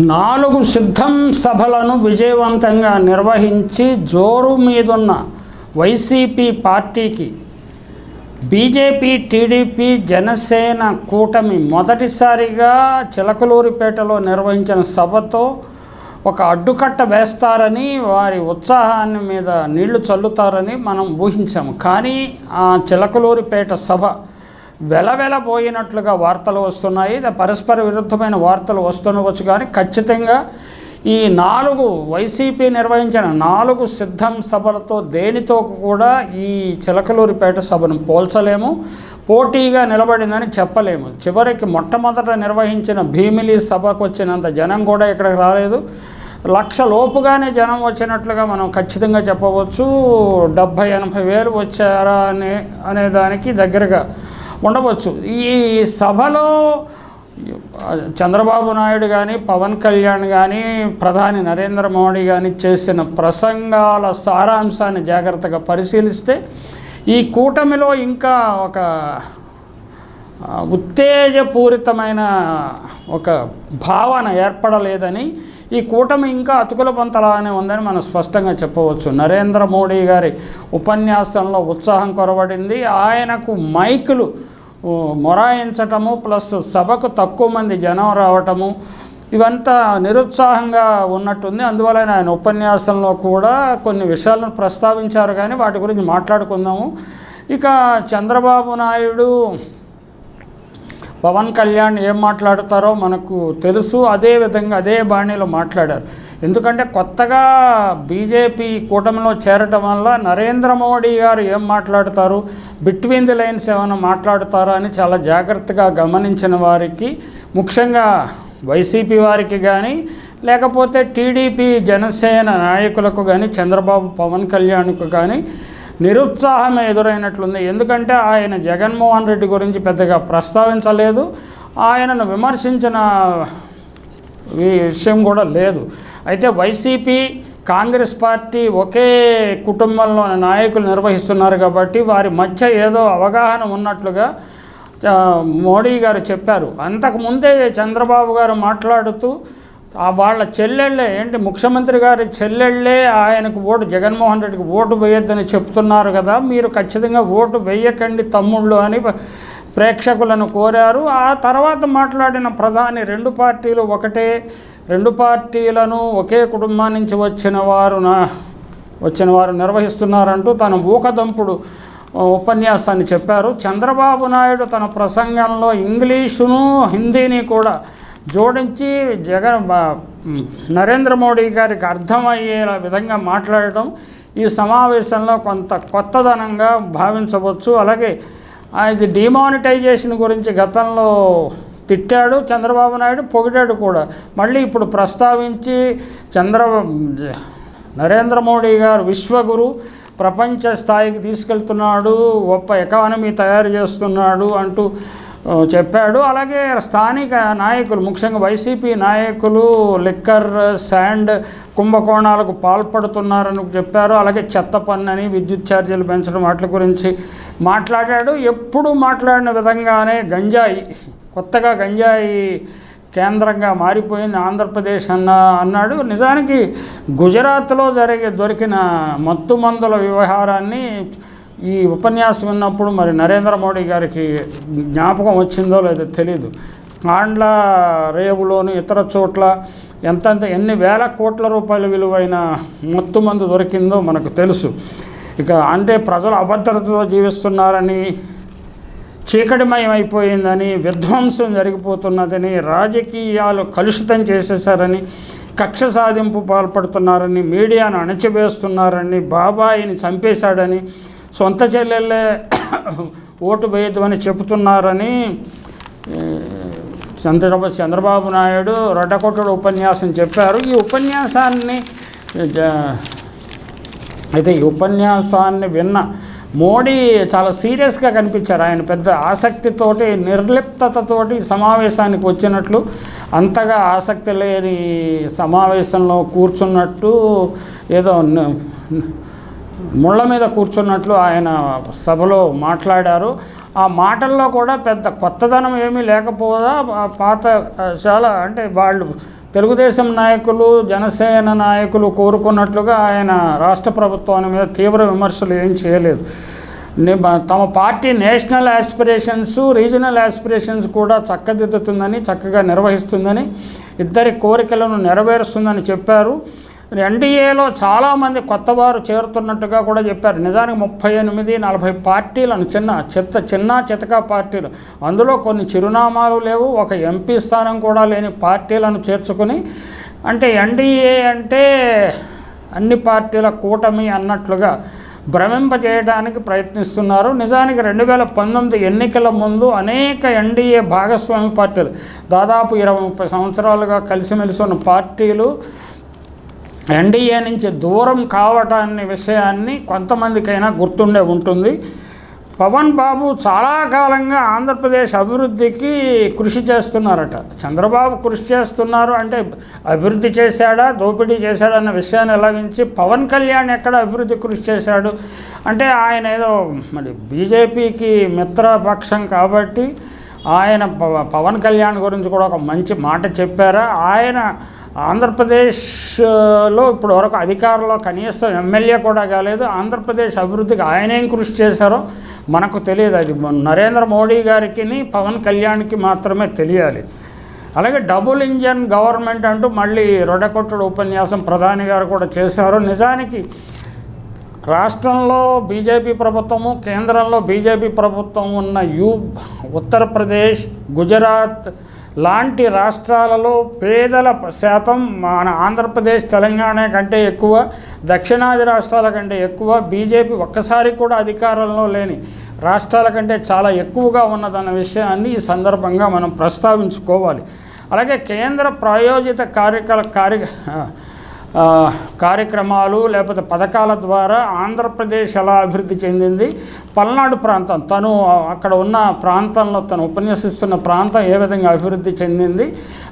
4 సిద్ధం సభలను విజయవంతంగా నిర్వహించి జోరు మీదున్న వైసీపీ పార్టీకి బీజేపీ, టీడీపీ, జనసేన కూటమి మొదటిసారిగా చిలకలూరిపేటలో నిర్వహించిన సభతో ఒక అడ్డుకట్ట వేస్తారని, వారి ఉత్సాహాన్ని మీద నీళ్లు చల్లుతారని మనం ఊహించాము. కానీ ఆ చిలకలూరిపేట సభ వెలవెలబోయినట్లుగా వార్తలు వస్తున్నాయి. పరస్పర విరుద్ధమైన వార్తలు వస్తుండవచ్చు, కానీ ఖచ్చితంగా ఈ 4 వైసీపీ నిర్వహించిన 4 సిద్ధం సభలతో దేనితో కూడా ఈ చిలకలూరిపేట సభను పోల్చలేము, పోటీగా నిలబడిందని చెప్పలేము. చివరికి మొట్టమొదట నిర్వహించిన భీమిలి సభకు వచ్చినంత జనం కూడా ఇక్కడికి రాలేదు. 1,00,000 లోపుగానే జనం వచ్చినట్లుగా మనం ఖచ్చితంగా చెప్పవచ్చు. 70-80 వేలు వచ్చారా అనే దానికి దగ్గరగా ఉండవచ్చు. ఈ సభలో చంద్రబాబు నాయుడు కానీ, పవన్ కళ్యాణ్ కానీ, ప్రధాని నరేంద్ర మోడీ కానీ చేసిన ప్రసంగాల సారాంశాన్ని జాగ్రత్తగా పరిశీలిస్తే ఈ కూటమిలో ఇంకా ఒక ఉత్తేజపూరితమైన ఒక భావన ఏర్పడలేదని, ఈ కూటమి ఇంకా అతుకుల పంతలానే ఉందని మనం స్పష్టంగా చెప్పవచ్చు. నరేంద్ర మోడీ గారి ఉపన్యాసంలో ఉత్సాహం కొరవడింది. ఆయనకు మైకులు మొరాయించటము ప్లస్ సభకు తక్కువ మంది జనం రావటము ఇవంతా నిరుత్సాహంగా ఉన్నట్టుంది. అందువలన ఆయన ఉపన్యాసంలో కూడా కొన్ని విషయాలను ప్రస్తావించారు, కానీ వాటి గురించి మాట్లాడుకుందాము. ఇక చంద్రబాబు నాయుడు, పవన్ కళ్యాణ్ ఏం మాట్లాడతారో మనకు తెలుసు. అదే విధంగా అదే బాణీలో మాట్లాడారు. ఎందుకంటే కొత్తగా బీజేపీ కూటమిలో చేరటం వల్ల నరేంద్ర మోడీ గారు ఏం మాట్లాడతారు, బిట్వీన్ ది లైన్స్ ఏమైనా మాట్లాడతారా అని చాలా జాగ్రత్తగా గమనించిన వారికి, ముఖ్యంగా వైసీపీ వారికి కానీ, లేకపోతే టీడీపీ, జనసేన నాయకులకు కానీ, చంద్రబాబు, పవన్ కళ్యాణ్కు కానీ నిరుత్సాహం ఎదురైనట్లుంది. ఎందుకంటే ఆయన జగన్మోహన్ రెడ్డి గురించి పెద్దగా ప్రస్తావించలేదు, ఆయనను విమర్శించిన విషయం కూడా లేదు. అయితే వైసీపీ, కాంగ్రెస్ పార్టీ ఒకే కుటుంబంలోని నాయకులు నిర్వహిస్తున్నారు కాబట్టి వారి మధ్య ఏదో అవగాహన ఉన్నట్లుగా మోడీ గారు చెప్పారు. అంతకుముందే చంద్రబాబు గారు మాట్లాడుతూ వాళ్ళ చెల్లెళ్ళే ముఖ్యమంత్రి గారి చెల్లెళ్ళే ఆయనకు జగన్మోహన్ రెడ్డికి ఓటు వేయొద్దని చెప్తున్నారు కదా, మీరు ఖచ్చితంగా ఓటు వేయకండి తమ్ముళ్ళు అని ప్రేక్షకులను కోరారు. ఆ తర్వాత మాట్లాడిన ప్రధాని 2 పార్టీలు ఒకటే, 2 పార్టీలను ఒకే కుటుంబం నుంచి వచ్చిన వారు నిర్వహిస్తున్నారంటూ తన ఊకదంపుడు ఉపన్యాసాన్ని చెప్పారు. చంద్రబాబు నాయుడు తన ప్రసంగంలో ఇంగ్లీషును, హిందీని కూడా జోడించి నరేంద్ర మోడీ గారికి అర్థమయ్యే విధంగా మాట్లాడటం ఈ సమావేశంలో కొంత కొత్తదనంగా భావించవచ్చు. అలాగే ఇది డిమానిటైజేషన్ గురించి గతంలో తిట్టాడు చంద్రబాబు నాయుడు, పొగిడాడు కూడా. మళ్ళీ ఇప్పుడు ప్రస్తావించి నరేంద్ర మోడీ గారు విశ్వగురు, ప్రపంచ స్థాయికి తీసుకెళ్తున్నాడు, గొప్ప ఎకానమీ తయారు చేస్తున్నాడు అంటూ చెప్పాడు. అలాగే స్థానిక నాయకులు, ముఖ్యంగా వైసీపీ నాయకులు లిక్కర్, శాండ్ కుంభకోణాలకు పాల్పడుతున్నారని చెప్పారు. అలాగే చెత్త పన్ను, విద్యుత్ ఛార్జీలు పెంచడం వాటి గురించి మాట్లాడాడు. ఎప్పుడు మాట్లాడిన విధంగానే కొత్తగా గంజాయి కేంద్రంగా మారిపోయింది ఆంధ్రప్రదేశ్ అన్నాడు. నిజానికి గుజరాత్లో దొరికిన మత్తు మందుల వ్యవహారాన్ని ఈ ఉపన్యాసం విన్నప్పుడు మరి నరేంద్ర మోడీ గారికి జ్ఞాపకం వచ్చిందో లేదో తెలీదు. కాండ్ల రేవులోని ఇతర చోట్ల ఎన్ని వేల కోట్ల రూపాయల విలువైన మత్తు మందు దొరికిందో మనకు తెలుసు. ఇక అంటే ప్రజలు అభద్రతతో జీవిస్తున్నారని, చీకటిమయం అయిపోయిందని, విధ్వంసం జరిగిపోతున్నదని, రాజకీయాలు కలుషితం చేసేశారని, కక్ష సాధింపు పాల్పడుతున్నారని, మీడియాను అణచివేస్తున్నారని, బాబాయిని చంపేశాడని, సొంత చెల్లెళ్ళే ఓటు వేయద్దని చెబుతున్నారని చంద్రబాబు నాయుడు రొడ్డకొట్టుడు ఉపన్యాసం చెప్పారు. ఈ ఉపన్యాసాన్ని విన్న మోడీ చాలా సీరియస్గా కనిపించారు. ఆయన పెద్ద ఆసక్తితోటి, నిర్లిప్తతతోటి సమావేశానికి వచ్చినట్లు, అంతగా ఆసక్తి లేని సమావేశంలో కూర్చున్నట్టు, ఏదో ముళ్ళ మీద కూర్చున్నట్లు ఆయన సభలో మాట్లాడారు. ఆ మాటల్లో కూడా పెద్ద కొత్తదనం ఏమీ లేకపోదా పాత చాలా అంటే వాళ్ళు తెలుగుదేశం నాయకులు జనసేన నాయకులు కోరుకున్నట్లుగా ఆయన రాష్ట్ర ప్రభుత్వాన్ని మీద తీవ్ర విమర్శలు ఏం చేయలేదు. తమ party national aspirations regional aspirations కూడా చక్కదిద్దుతుందని చక్కగా నిర్వహిస్తుందని ఇద్దరి కోరికలను నెరవేరుస్తుందని చెప్పారు. ఎన్డీఏలో చాలామంది కొత్తవారు చేరుతున్నట్టుగా కూడా చెప్పారు. నిజానికి 38-40 పార్టీలను చిన్న చితకా పార్టీలు, అందులో కొన్ని చిరునామాలు లేవు, ఒక ఎంపీ స్థానం కూడా లేని పార్టీలను చేర్చుకుని, అంటే ఎన్డీఏ అంటే అన్ని పార్టీల కూటమి అన్నట్లుగా భ్రమింపజేయడానికి ప్రయత్నిస్తున్నారు. నిజానికి 2019 ఎన్నికల ముందు అనేక ఎన్డీఏ భాగస్వామి పార్టీలు, దాదాపు 20-30 సంవత్సరాలుగా కలిసిమెలిసి ఉన్న పార్టీలు ఎన్డీఏ నుంచి దూరం కావటాన్ని విషయాన్ని కొంతమందికైనా గుర్తుండే ఉంటుంది. పవన్ బాబు చాలా కాలంగా ఆంధ్రప్రదేశ్ అభివృద్ధికి కృషి చేస్తున్నారట. చంద్రబాబు కృషి చేస్తున్నారు అంటే అభివృద్ధి చేశాడా దోపిడీ చేశాడా అన్న విషయాన్ని ఎలాగించి పవన్ కళ్యాణ్ ఎక్కడ అభివృద్ధి కృషి చేశాడు అంటే ఆయన ఏదో మరి బీజేపీకి మిత్రపక్షం కాబట్టి ఆయన పవన్ కళ్యాణ్ గురించి కూడా ఒక మంచి మాట చెప్పారా. ఆయన ఆంధ్రప్రదేశ్లో ఇప్పుడు వరకు అధికారంలో కనీసం ఎమ్మెల్యే కూడా కాలేదు. ఆంధ్రప్రదేశ్ అభివృద్ధికి ఆయనేం కృషి చేశారో మనకు తెలియదు. అది నరేంద్ర మోడీ గారికి పవన్ కళ్యాణ్కి మాత్రమే తెలియాలి. అలాగే డబుల్ ఇంజన్ గవర్నమెంట్ అంటూ మళ్ళీ రొడకొట్టుడు ఉపన్యాసం ప్రధాని గారు కూడా చేశారు. నిజానికి రాష్ట్రంలో బీజేపీ ప్రభుత్వము కేంద్రంలో బీజేపీ ప్రభుత్వం ఉన్న ఉత్తరప్రదేశ్ గుజరాత్ లాంటి రాష్ట్రాలలో పేదల శాతం మన ఆంధ్రప్రదేశ్ తెలంగాణ కంటే ఎక్కువ, దక్షిణాది రాష్ట్రాల కంటే ఎక్కువ, బీజేపీ ఒక్కసారి కూడా అధికారంలో లేని రాష్ట్రాల కంటే చాలా ఎక్కువగా ఉన్నదన్న విషయాన్ని ఈ సందర్భంగా మనం ప్రస్తావించుకోవాలి. అలాగే కేంద్ర ప్రాయోజిత కార్యక్రమాలు లేకపోతే పథకాల ద్వారా ఆంధ్రప్రదేశ్ ఎలా అభివృద్ధి చెందింది, పల్నాడు ప్రాంతం తను అక్కడ ఉన్న ప్రాంతంలో తను ఉపన్యసిస్తున్న ప్రాంతం ఏ విధంగా అభివృద్ధి చెందింది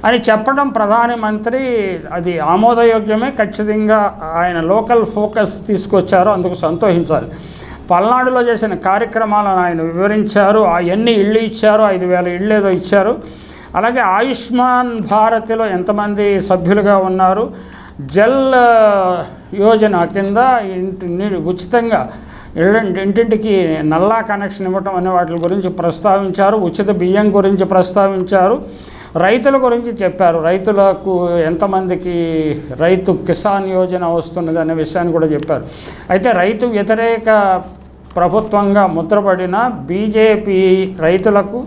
అని చెప్పడం ప్రధానమంత్రి అది ఆమోదయోగ్యమే. ఖచ్చితంగా ఆయన లోకల్ ఫోకస్ తీసుకొచ్చారు, అందుకు సంతోషించాలి. పల్నాడులో చేసిన కార్యక్రమాలను ఆయన వివరించారు. ఎన్ని ఇళ్ళు ఇచ్చారో 5,000 ఇళ్ళు ఏదో ఇచ్చారు. అలాగే ఆయుష్మాన్ భారత్లో ఎంతమంది సభ్యులుగా ఉన్నారు, జల్ యోజన కింద ఉచితంగా ఇంటింటికి నల్లా కనెక్షన్ ఇవ్వటం అనే వాటి గురించి ప్రస్తావించారు. ఉచిత బియ్యం గురించి ప్రస్తావించారు. రైతుల గురించి చెప్పారు. రైతులకు ఎంతమందికి రైతు కిసాన్ యోజన వస్తున్నది అనే విషయాన్ని కూడా చెప్పారు. అయితే రైతు వ్యతిరేక ప్రభుత్వంగా ముద్రపడిన బీజేపీ రైతులకు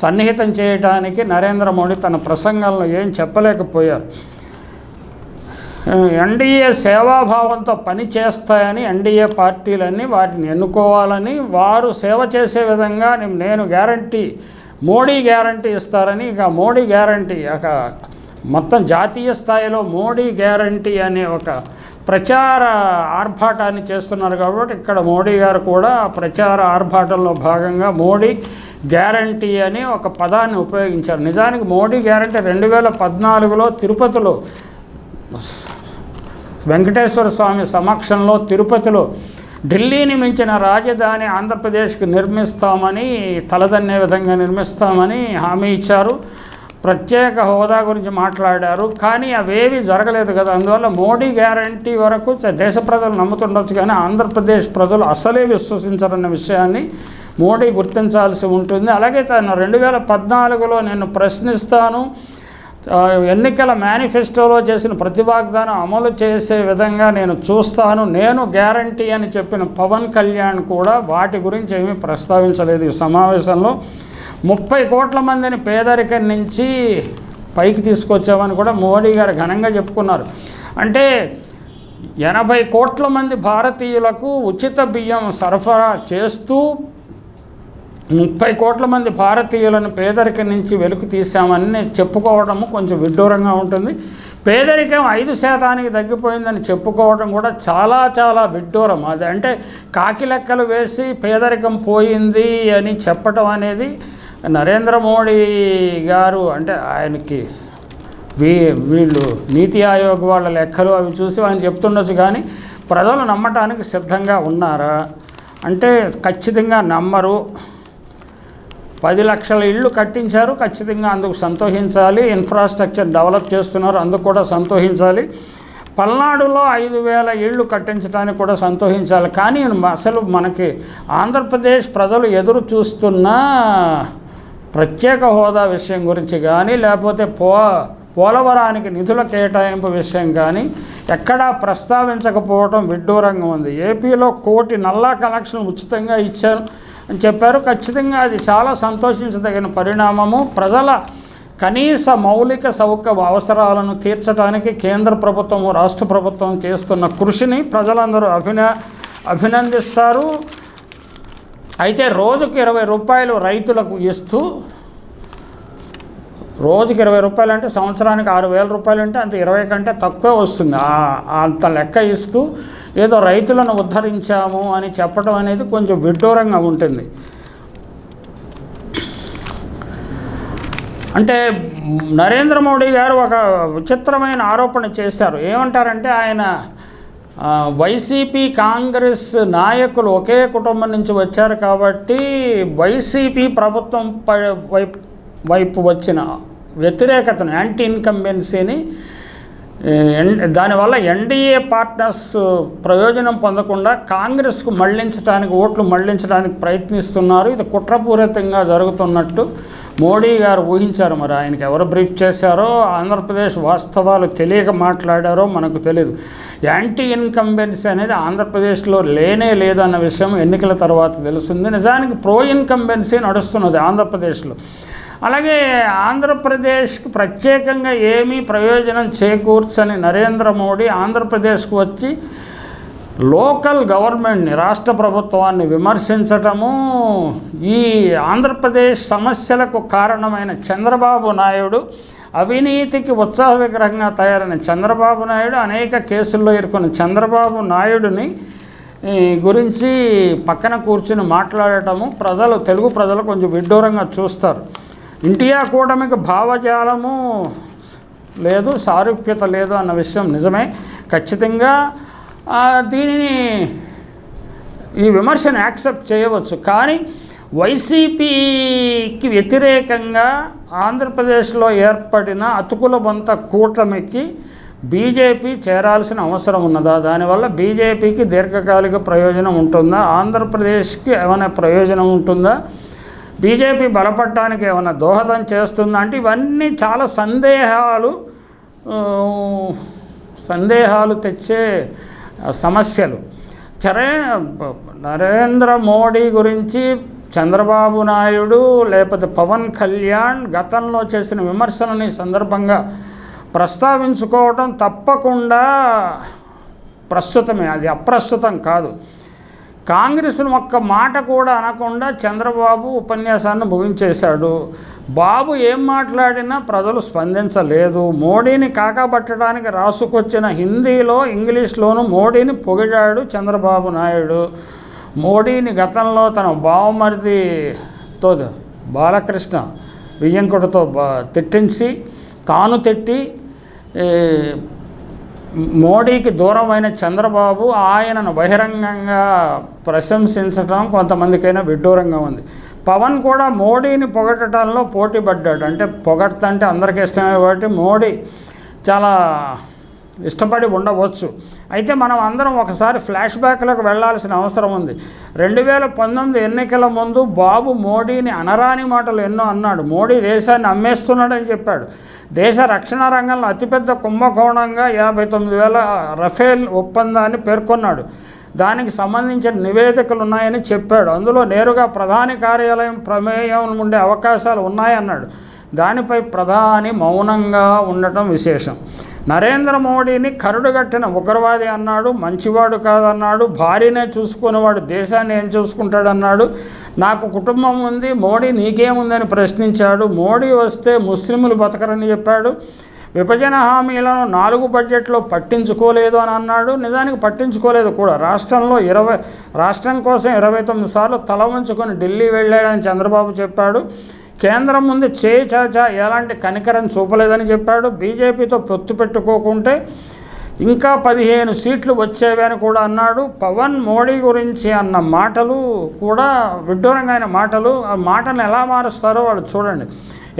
సన్నిహితం చేయడానికి నరేంద్ర మోడీ తన ప్రసంగంలో ఏం చెప్పలేకపోయారు. ఎన్డీఏ సేవాభావంతో పని చేస్తాయని ఎన్డీఏ పార్టీలన్నీ వాటిని ఎన్నుకోవాలని, వారు సేవ చేసే విధంగా నేను గ్యారంటీ మోడీ గ్యారంటీ ఇస్తారని, ఇక మోడీ గ్యారంటీ మొత్తం జాతీయ స్థాయిలో మోడీ గ్యారంటీ అనే ఒక ప్రచార ఆర్భాటాన్ని చేస్తున్నారు. కాబట్టి ఇక్కడ మోడీ గారు కూడా ప్రచార ఆర్భాటంలో భాగంగా మోడీ గ్యారంటీ అని ఒక పదాన్ని ఉపయోగించారు. నిజానికి మోడీ గ్యారంటీ 2014లో తిరుపతిలో వెంకటేశ్వర స్వామి సమక్షంలో తిరుపతిలో ఢిల్లీని మించిన రాజధాని ఆంధ్రప్రదేశ్కి నిర్మిస్తామని, తలదన్నే విధంగా నిర్మిస్తామని హామీ ఇచ్చారు. ప్రత్యేక హోదా గురించి మాట్లాడారు. కానీ అవేవి జరగలేదు కదా. అందువల్ల మోడీ గ్యారంటీ వరకు దేశ ప్రజలు నమ్ముతుండొచ్చు, కానీ ఆంధ్రప్రదేశ్ ప్రజలు అసలే విశ్వసించరన్న విషయాన్ని మోడీ గుర్తించాల్సి ఉంటుంది. అలాగే తను 2014లో నేను ప్రశ్నిస్తాను, ఎన్నికల మేనిఫెస్టోలో చేసిన ప్రతి వాగ్దానం అమలు చేసే విధంగా నేను చూస్తాను, నేను గ్యారంటీ అని చెప్పిన పవన్ కళ్యాణ్ కూడా వాటి గురించి ఏమీ ప్రస్తావించలేదు. ఈ సమావేశంలో 30 కోట్ల మందిని పేదరికం నుంచి పైకి తీసుకొచ్చామని కూడా మోడీ గారు ఘనంగా చెప్పుకున్నారు. అంటే 80 కోట్ల మంది భారతీయులకు ఉచిత బియ్యం సరఫరా చేస్తూ 30 కోట్ల మంది భారతీయులను పేదరికం నుంచి వెలుకు తీసామని చెప్పుకోవడము కొంచెం విడ్డూరంగా ఉంటుంది. పేదరికం 5% తగ్గిపోయిందని చెప్పుకోవడం కూడా చాలా చాలా విడ్డూరం. అది అంటే కాకి లెక్కలు వేసి పేదరికం పోయింది అని చెప్పడం అనేది నరేంద్ర మోడీ గారు అంటే ఆయనకి వీళ్ళు నీతి ఆయోగ్ వాళ్ళ లెక్కలు అవి చూసి ఆయన చెప్తుండొచ్చు, కానీ ప్రజలు నమ్మటానికి సిద్ధంగా ఉన్నారా అంటే ఖచ్చితంగా నమ్మరు. 10 లక్షల ఇళ్ళు కట్టించారు, ఖచ్చితంగా అందుకు సంతోషించాలి. ఇన్ఫ్రాస్ట్రక్చర్ డెవలప్ చేస్తున్నారు, అందుకు కూడా సంతోషించాలి. పల్నాడులో 5,000 ఇళ్ళు కట్టించడానికి కూడా సంతోషించాలి. కానీ అసలు మనకి ఆంధ్రప్రదేశ్ ప్రజలు ఎదురు చూస్తున్న ప్రత్యేక హోదా విషయం గురించి కానీ, లేకపోతే పోలవరానికి నిధుల కేటాయింపు విషయం కానీ ఎక్కడా ప్రస్తావించకపోవడం విడ్డూరంగా ఉంది. ఏపీలో 1 కోటి నల్లా కనెక్షన్లు ఉచితంగా ఇచ్చారు అని చెప్పారు. ఖచ్చితంగా అది చాలా సంతోషించదగిన పరిణామము. ప్రజల కనీస మౌలిక అవసరాలను తీర్చడానికి కేంద్ర ప్రభుత్వము, రాష్ట్ర ప్రభుత్వం చేస్తున్న కృషిని ప్రజలందరూ అభినందిస్తారు. అయితే రోజుకు 20 రూపాయలు రైతులకు ఇస్తూ, రోజుకి 20 రూపాయలు అంటే సంవత్సరానికి 6,000 రూపాయలు అంటే అంత 20 కంటే తక్కువే వస్తుంది. అంత లెక్క ఇస్తూ ఏదో రైతులను ఉద్ధరించాము అని చెప్పడం అనేది కొంచెం విడ్డూరంగా ఉంటుంది. అంటే నరేంద్ర మోడీ గారు ఒక విచిత్రమైన ఆరోపణ చేశారు. ఏమంటారంటే ఆయన వైసీపీ కాంగ్రెస్ నాయకులు ఒకే కుటుంబం నుంచి వచ్చారు కాబట్టి వైసీపీ ప్రభుత్వం వైపు వచ్చిన వ్యతిరేకతను, యాంటీ ఇన్కంబెన్సీని, దానివల్ల ఎన్డీఏ పార్ట్నర్స్ ప్రయోజనం పొందకుండా కాంగ్రెస్కు ఓట్లు మళ్లించడానికి ప్రయత్నిస్తున్నారు. ఇది కుట్రపూరితంగా జరుగుతున్నట్టు మోడీ గారు ఊహించారు. మరి ఆయనకి ఎవరు బ్రీఫ్ చేశారో, ఆంధ్రప్రదేశ్ వాస్తవాలు తెలియక మాట్లాడారో మనకు తెలియదు. యాంటీ ఇన్కంబెన్సీ అనేది ఆంధ్రప్రదేశ్లో లేదన్న విషయం ఎన్నికల తర్వాత తెలుస్తుంది. నిజానికి ప్రో ఇన్కంబెన్సీ నడుస్తున్నది ఆంధ్రప్రదేశ్లో. అలాగే ఆంధ్రప్రదేశ్కి ప్రత్యేకంగా ఏమీ ప్రయోజనం చేకూర్చని నరేంద్ర మోడీ ఆంధ్రప్రదేశ్కు వచ్చి లోకల్ గవర్నమెంట్ని, రాష్ట్ర ప్రభుత్వాన్ని విమర్శించటము, ఈ ఆంధ్రప్రదేశ్ సమస్యలకు కారణమైన చంద్రబాబు నాయుడు, అవినీతికి ఉత్సాహ విగ్రహంగా తయారైన చంద్రబాబు నాయుడు, అనేక కేసుల్లో ఇరుకున్న చంద్రబాబు నాయుడిని గురించి పక్కన కూర్చుని మాట్లాడటము తెలుగు ప్రజలు కొంచెం విడ్డూరంగా చూస్తారు. ఇండియా కూటమికి భావజాలము లేదు, సారూప్యత లేదు అన్న విషయం నిజమే. ఖచ్చితంగా ఈ విమర్శను యాక్సెప్ట్ చేయవచ్చు. కానీ వైసీపీకి వ్యతిరేకంగా ఆంధ్రప్రదేశ్లో ఏర్పడిన అతుకులబంత కూటమికి బీజేపీ చేరాల్సిన అవసరం ఉన్నదా? దానివల్ల బీజేపీకి దీర్ఘకాలిక ప్రయోజనం ఉంటుందా? ఆంధ్రప్రదేశ్కి ఏమైనా ప్రయోజనం ఉంటుందా? బీజేపీ బలపడటానికి ఏమైనా దోహదం చేస్తుందా అంటే ఇవన్నీ చాలా సందేహాలు తెచ్చే సమస్యలు. నరేంద్ర మోడీ గురించి చంద్రబాబు నాయుడు లేకపోతే పవన్ కళ్యాణ్ గతంలో చేసిన విమర్శలని సందర్భంగా ప్రస్తావించుకోవడం తప్పకుండా ప్రస్తుతమే, అది అప్రస్తుతం కాదు. కాంగ్రెస్ను ఒక్క మాట కూడా అనకుండా చంద్రబాబు ఉపన్యాసాన్ని ముగించేశాడు. బాబు ఏం మాట్లాడినా ప్రజలు స్పందించలేదు. మోడీని కాకపట్టడానికి రాసుకొచ్చిన హిందీలో, ఇంగ్లీష్లోనూ మోడీని పొగిడాడు చంద్రబాబు నాయుడు. మోడీని గతంలో తన బావమరిదితో బాలకృష్ణ బియ్యంకుడితో తిట్టించి తాను తిట్టి మోడీకి దూరమైన చంద్రబాబు ఆయనను బహిరంగంగా ప్రశంసించడం కొంతమందికైనా విడ్డూరంగా ఉంది. పవన్ కూడా మోడీని పొగడటంలో పోటీ పడ్డాడు. అంటే పొగడతంటే అందరికీ ఇష్టమే కాబట్టి మోడీ చాలా ఇష్టపడి ఉండవచ్చు. అయితే మనం అందరం ఒకసారి ఫ్లాష్ బ్యాక్లకు వెళ్లాల్సిన అవసరం ఉంది. 2019 ఎన్నికల ముందు బాబు మోడీని అనరాని మాటలు ఎన్నో అన్నాడు. మోడీ దేశాన్ని అమ్మేస్తున్నాడని చెప్పాడు. దేశ రక్షణ రంగంలో అతిపెద్ద కుంభకోణంగా 59,000 రఫేల్ ఒప్పందాన్ని పేర్కొన్నాడు. దానికి సంబంధించిన నివేదికలు ఉన్నాయని చెప్పాడు. అందులో నేరుగా ప్రధాని కార్యాలయం ప్రమేయం ఉండే అవకాశాలు ఉన్నాయన్నాడు. దానిపై ప్రధాని మౌనంగా ఉండటం విశేషం. నరేంద్ర మోడీని కరుడుగట్టిన ఉగ్రవాది అన్నాడు, మంచివాడు కాదన్నాడు, భార్యనే చూసుకునేవాడు దేశాన్ని ఏం చూసుకుంటాడన్నాడు. నాకు కుటుంబం ఉంది, మోడీ నీకేముందని ప్రశ్నించాడు. మోడీ వస్తే ముస్లింలు బతకరని చెప్పాడు. విభజన హామీలను 4 బడ్జెట్లో పట్టించుకోలేదు అని అన్నాడు. నిజానికి పట్టించుకోలేదు కూడా. రాష్ట్రం కోసం 29 సార్లు తల వంచుకొని ఢిల్లీ వెళ్ళాడని చంద్రబాబు చెప్పాడు. కేంద్రం ముందు చేయి చాచా ఎలాంటి కనికరం చూపలేదని చెప్పాడు. బీజేపీతో పొత్తు పెట్టుకోకుంటే ఇంకా 15 సీట్లు వచ్చేవి అని కూడా అన్నాడు. పవన్ మోడీ గురించి అన్న మాటలు కూడా విడ్డూరంగా మాటలు. ఆ మాటను ఎలా మారుస్తారో వాళ్ళు చూడండి.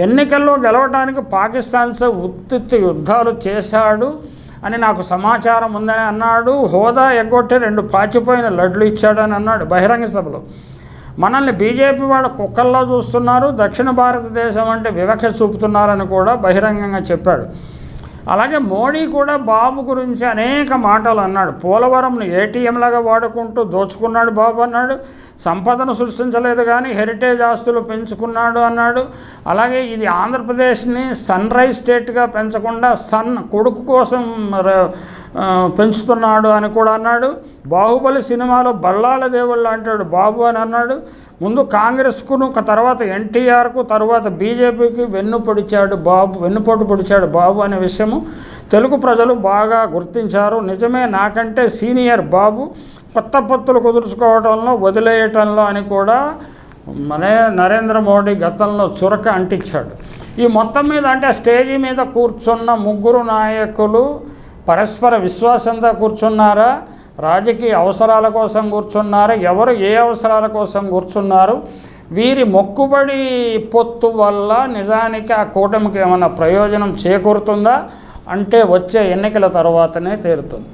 ఎన్నికల్లో గెలవడానికి పాకిస్తాన్తో ఉత్తిత్తు యుద్ధాలు చేశాడు అని నాకు సమాచారం ఉందని అన్నాడు. హోదా ఎగ్గొట్టి 2 పాచిపోయిన లడ్లు ఇచ్చాడని అన్నాడు బహిరంగ సభలో. మనల్ని బీజేపీ వాళ్ళు కుక్కల్లో చూస్తున్నారు, దక్షిణ భారతదేశం అంటే వివక్ష చూపుతున్నారని కూడా బహిరంగంగా చెప్పాడు. అలాగే మోడీ కూడా బాబు గురించి అనేక మాటలు అన్నాడు. పోలవరంను ఏటీఎంలాగా వాడుకుంటూ దోచుకున్నాడు బాబు అన్నాడు. సంపదను సృష్టించలేదు కానీ హెరిటేజ్ ఆస్తులు పెంచుకున్నాడు అన్నాడు. అలాగే ఇది ఆంధ్రప్రదేశ్ని సన్ రైజ్ స్టేట్గా పెంచకుండా కొడుకు కోసం పెంచుతున్నాడు అని కూడా అన్నాడు. బాహుబలి సినిమాలో బల్లాల దేవుళ్ళు అంటాడు బాబు అని అన్నాడు. ముందు కాంగ్రెస్కును తర్వాత ఎన్టీఆర్కు తర్వాత బీజేపీకి వెన్నుపోటు పొడిచాడు బాబు అనే విషయము తెలుగు ప్రజలు బాగా గుర్తించారు. నిజమే, నాకంటే సీనియర్ బాబు, కొత్త పొత్తులు కుదుర్చుకోవడంలో వదిలేయటంలో అని కూడా నరేంద్ర మోడీ గతంలో చురక అంటించాడు. ఈ మొత్తం మీద అంటే స్టేజీ మీద కూర్చున్న 3 నాయకులు పరస్పర విశ్వాసంతో కూర్చున్నారా, రాజకీయ అవసరాల కోసం కూర్చున్నారు, ఎవరు ఏ అవసరాల కోసం కూర్చున్నారు, వీరి మొక్కుబడి పొత్తు వల్ల నిజానికి ఆ కూటమికి ఏమైనా ప్రయోజనం చేకూరుతుందా అంటే వచ్చే ఎన్నికల తర్వాతనే తేలుతుంది.